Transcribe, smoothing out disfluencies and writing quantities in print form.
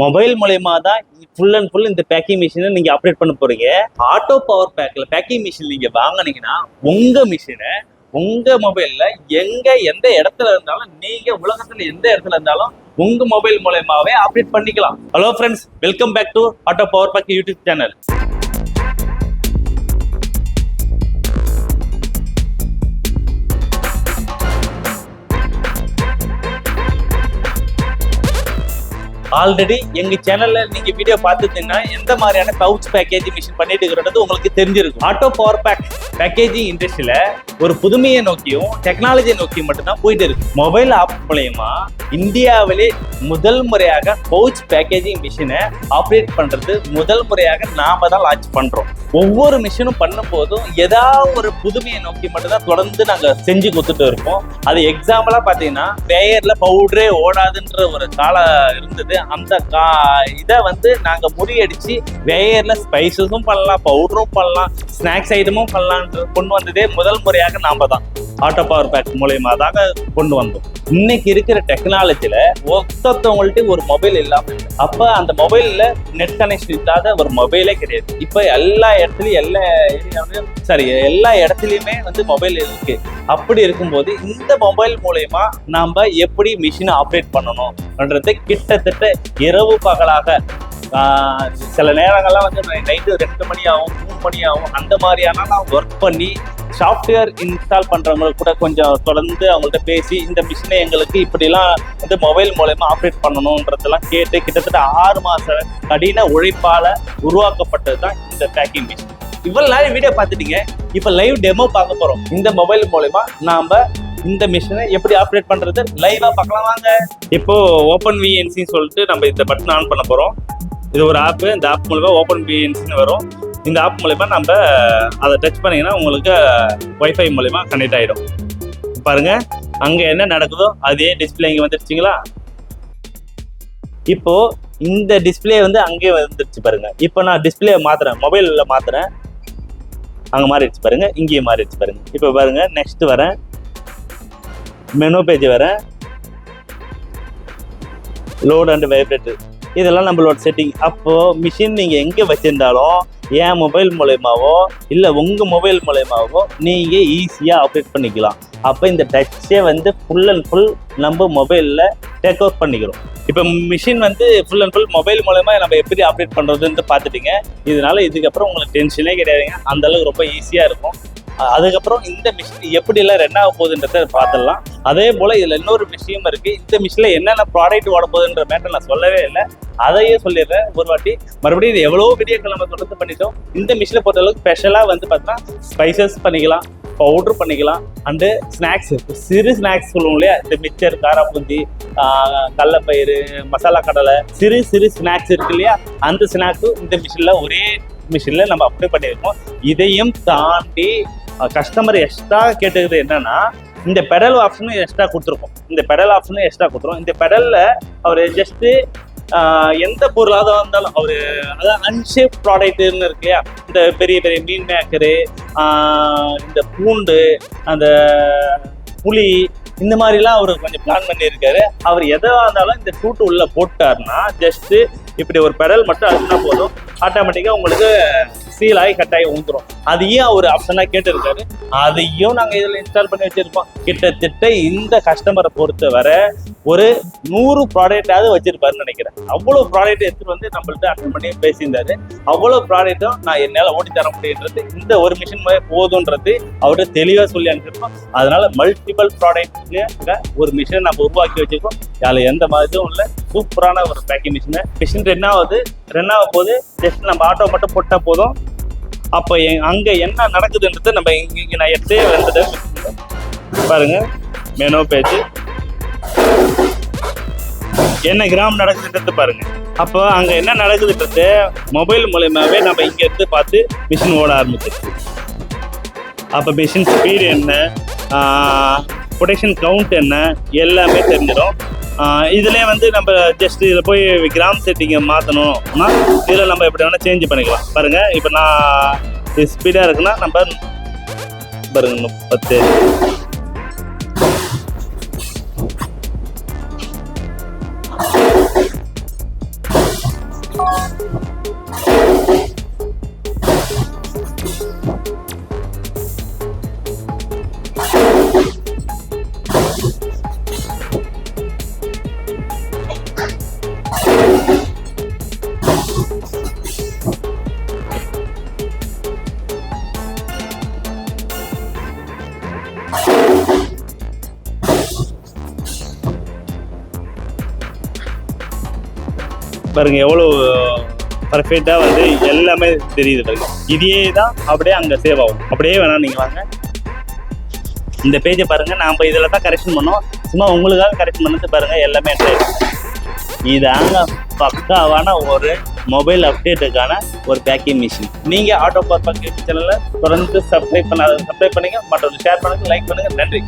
Mobile மூலயமா தான் full and full இந்த பேக்கிங் மிஷினை நீங்க ஆப்ரேட் பண்ண போறீங்க. ஆட்டோ பவர் பேக்ல பேக்கிங் மிஷின் நீங்க வாங்கினீங்கன்னா உங்க மிஷினை உங்க மொபைல்ல எந்த இடத்துல இருந்தாலும், நீங்க உலகத்துல எந்த இடத்துல இருந்தாலும் உங்க மொபைல் மூலயமாவே ஆப்ரேட் பண்ணிக்கலாம். Hello friends, welcome back to Auto Power Pack YouTube channel. Already எங்க சேனல்ல நீங்க வீடியோ பார்த்துட்டீங்கன்னா எந்த மாதிரியான பவுச் பேக்கேஜிங் மிஷின் பண்ணிட்டு இருக்கிறது உங்களுக்கு தெரிஞ்சிருக்கும். ஆட்டோ பவர் பேக் பேக்கேஜிங் இண்டஸ்ட்ரியில ஒரு புதுமையை நோக்கியும் டெக்னாலஜியை நோக்கியும் மட்டும்தான் போயிட்டு இருக்கு. மொபைல் ஆப் மூலயமா இந்தியாவிலே முதல் முறையாக பவுச் பேக்கேஜிங் மிஷினை ஆப்ரேட் பண்றது முதல் முறையாக நாம தான் லான்ச் பண்றோம். ஒவ்வொரு மிஷினும் பண்ணும் போதும் ஏதாவது ஒரு புதுமையை நோக்கி மட்டும்தான் தொடர்ந்து நாங்க செஞ்சு கொடுத்துட்டு இருப்போம். அது எக்ஸாம்பிளா பாத்தீங்கன்னா பேயர்ல பவுடரே ஓடாதுன்ற ஒரு காலம் இருந்தது. அந்த இதை நாங்க முறியடிச்சு வேயர்ல ஸ்பைசஸும் பண்ணலாம், பவுடரும் பண்ணலாம், ஸ்நாக்ஸ் ஐட்டமும் பண்ணலாம் கொண்டு வந்ததே முதல் முறையாக நாம தான் ஆட்டோ பவர் பேக் மூலயமா தாங்க கொண்டு வந்தோம். இன்னைக்கு இருக்கிற டெக்னாலஜில ஒருத்தவங்கள்ட்ட ஒரு மொபைல் இல்லாம இருக்கு. அப்ப அந்த மொபைல்ல நெட் கனெக்ஷன் இல்லாத ஒரு மொபைலே கிடையாது. இப்ப எல்லா இடத்துலயும் எல்லா இடத்துலயுமே மொபைல் இருக்கு. அப்படி இருக்கும்போது இந்த மொபைல் மூலயமா நாம எப்படி மிஷினை ஆப்ரேட் பண்ணணும்ன்றது கிட்டத்தட்ட இரவு பகலாக சில நேரங்கள்லாம் நைட்டு 2 மணி ஆகும், 3 மணி ஆகும். அந்த மாதிரியான நான் ஒர்க் பண்ணி சாஃப்ட்வேர் இன்ஸ்டால் பண்றவங்களுக்கு கூட கொஞ்சம் தொடர்ந்து அவங்கள்ட்ட பேசி இந்த மிஷினை எங்களுக்கு இப்படிலாம் மொபைல் மூலயமா ஆப்ரேட் பண்ணணும்ன்றதெல்லாம் கேட்டு கிட்டத்தட்ட 6 மாச கடின உழைப்பால உருவாக்கப்பட்டது தான் இந்த பேக்கிங் மிஷின். இவ்வளவு நாள் வீடியோ பார்த்துட்டீங்க, இப்ப லைவ் டெமோ பார்க்க போறோம். இந்த மொபைல் மூலயமா நாம இந்த மிஷினை எப்படி ஆப்ரேட் பண்றது லைவா பார்க்கலாம் வாங்க. இப்போ ஓப்பன் விஎன்சின்னு சொல்லிட்டு நம்ம இந்த பட்டன் ஆன் பண்ண போறோம். இது ஒரு ஆப். இந்த ஆப் மூலமா ஓப்பன் விஎன்சின்னு வரும். இந்த ஆப் மூலமா நம்ம அதை டச் பண்ணீங்கன்னா உங்களுக்கு வைஃபை மூலமா கனெக்ட் ஆகிடும். பாருங்க, அங்க என்ன நடக்குதோ அதே டிஸ்பிளே இங்க வந்துருச்சுங்களா. இப்போ இந்த டிஸ்பிளே அங்கேயே வந்துருச்சு பாருங்க. இப்போ நான் டிஸ்பிளே மாத்துறேன், மொபைல்ல மாத்துறேன், அங்க மாறிடுச்சு பாருங்க, இங்கேயும் மாறிடுச்சு பாருங்க. இப்போ பாருங்க, நெக்ஸ்ட் வரேன், மெனு பேஜ் வரேன், லோட் அண்ட் வைப்ரேட், இதெல்லாம் நம்மளோட செட்டிங். அப்போ மிஷின் நீங்க எங்க வச்சிருந்தாலும் என் மொபைல் மூலயமாவோ இல்லை உங்க மொபைல் மூலயமாவோ நீங்க ஈஸியா ஆப்ரேட் பண்ணிக்கலாம். அப்போ இந்த டச்சே ஃபுல் அண்ட் ஃபுல் நம்ம மொபைல்ல டேக் ஓவர் பண்ணிக்கிறோம். இப்போ machine full and full mobile மூலமா நம்ம எப்படி ஆப்ரேட் பண்றதுன்னு பார்த்துட்டீங்க. இதனால இதுக்கப்புறம் உங்களுக்கு டென்ஷனே கிடையாதுங்க. அந்த அளவுக்கு ரொம்ப ஈஸியா இருக்கும். அதுக்கப்புறம் இந்த மிஷின் எப்படி எல்லாம் ரன் ஆக போகுதுன்றத பார்த்துடலாம். அதே போல இதுல இன்னொரு விஷயம் இருக்கு. இந்த மிஷின்ல என்னென்ன ப்ராடக்ட் ஓட போகுதுன்ற மேட்டர் நான் சொல்லவே இல்லை, அதையே சொல்லிடுறேன் ஒரு வாட்டி. மறுபடியும் இது எவ்வளவோ வீடியோக்கள் நம்ம தொடர்ந்து பண்ணிட்டோம். இந்த மிஷினை பொறுத்த அளவுக்கு ஸ்பெஷலா பார்த்தீங்கன்னா ஸ்பைசஸ் பண்ணிக்கலாம், பவுடர் பண்ணிக்கலாம், அண்டு ஸ்நாக்ஸ், சிறு ஸ்நாக்ஸ் சொல்லுவோம் இல்லையா, இந்த மிக்சர், காராப்பூந்தி, கடலைப்பயிறு, மசாலா கடலை, சிறு சிறு ஸ்நாக்ஸ் இருக்கு இல்லையா, அந்த ஸ்நாக்ஸும் இந்த மிஷின்ல ஒரே மிஷின்ல நம்ம அப்ளை பண்ணியிருக்கோம். இதையும் தாண்டி கஸ்டமர் எக்ஸ்ட்ரா கேட்டுக்கிறது என்னன்னா, இந்த பெடல் ஆப்ஷனும் எக்ஸ்ட்ரா கொடுத்துருக்கோம். இந்த பெடல்ல அவர் ஜஸ்ட் எந்த பொருளாக இருந்தாலும் அவர் அதாவது அன்ஷேப் ப்ராடக்ட்னு இருக்கு இல்லையா, இந்த பெரிய பெரிய மீன் மேக்கரு, இந்த பூண்டு, அந்த புளி, இந்த மாதிரிலாம் அவர் கொஞ்சம் பிளான் பண்ணியிருக்காரு. அவர் எதாக இருந்தாலும் இந்த சூட்டு உள்ள போட்டாருன்னா ஜஸ்ட் இப்படி ஒரு பெடல் மட்டும் அழுத்தினா போதும், ஆட்டோமேட்டிக்காக உங்களுக்கு சீல் ஆகி கட்டாயி ஊந்துடும். அதையும் அவர் ஆப்ஷனாக கேட்டிருக்காரு. அதையும் நாங்கள் இதில் இன்ஸ்டால் பண்ணி வச்சிருக்கோம். கிட்டத்தட்ட இந்த கஸ்டமரை பொறுத்த வரை ஒரு 100 ப்ராடக்டாவது வச்சிருப்பாருன்னு நினைக்கிறேன். அவ்வளோ ப்ராடக்ட் எடுத்துட்டு நம்மள்ட்ட அட்டன் பண்ணி பேசியிருந்தாரு. அவ்வளோ ப்ராடக்ட்டும் நான் என்னால் ஓட்டி தர முடியுன்றது இந்த ஒரு மிஷின் போதுன்றது அவர்கிட்ட தெளிவாக சொல்லி அனுப்பிச்சிருக்கோம். அதனால மல்டிபிள் ப்ராடக்ட் ஒரு மிஷினை நம்ம உருவாக்கி வச்சிருக்கோம். அதில் எந்த மாதிரியும் இல்லை, சூப்பரான ஒரு பேக்கிங் மிஷின் ரன் ஆக போது ஜஸ்ட் நம்ம ஆட்டோ மட்டும் போட்டா போதும். அப்போ அங்க என்ன நடக்குதுன்றது நம்ம இங்க நான் எடுத்தே வந்தது பாருங்க. மெனு பேஜ் என்ன கிராம் நடக்குதுன்றது பாருங்க. அப்போ அங்க என்ன நடக்குதுன்றது மொபைல் மூலமாவே நம்ம இங்க இருந்து பார்த்து மிஷின் ஓட ஆரம்பிச்சிருக்கு. அப்போ மிஷின் ஸ்பீடு என்ன, ப்ரொடக்ஷன் கவுண்ட் என்ன, எல்லாமே தெரிஞ்சிடும். இதுல நம்ம ஜஸ்ட் இதில் போய் கிராம் செட்டிங்கை மாற்றணும்னா இதில் நம்ம எப்படி வேணால் சேஞ்ச் பண்ணிக்கலாம். பாருங்க, இப்போ நான் இது ஸ்பீடாக இருக்குன்னா நம்ம பாருங்க 30, பாருங்க எவ்வளோ பர்ஃபெக்டாக வந்து எல்லாமே தெரியுது பாருங்க. இதே தான் அப்படியே அங்கே சேவ் ஆகும். அப்படியே வேணாம் நீங்கள் வாங்க இந்த பேஜை பாருங்கள். நாம் இதில் தான் கரெக்ஷன் பண்ணோம். சும்மா உங்களுக்காக கரெக்ஷன் பண்ணது பாருங்கள் எல்லாமே என்ட்ரி ஆகிடுச்சு. இதாங்க பக்காவான ஒரு மொபைல் அப்டேட்டுக்கான ஒரு பேக்கிங் மிஷின். நீங்கள் ஆட்டோ பவர் பேக் யூடியூப் சேனலில் தொடர்ந்து சப்ஸ்கிரைப் பண்ணுங்க, மற்றவங்க ஷேர் பண்ணுங்கள், லைக் பண்ணுங்கள். நன்றி.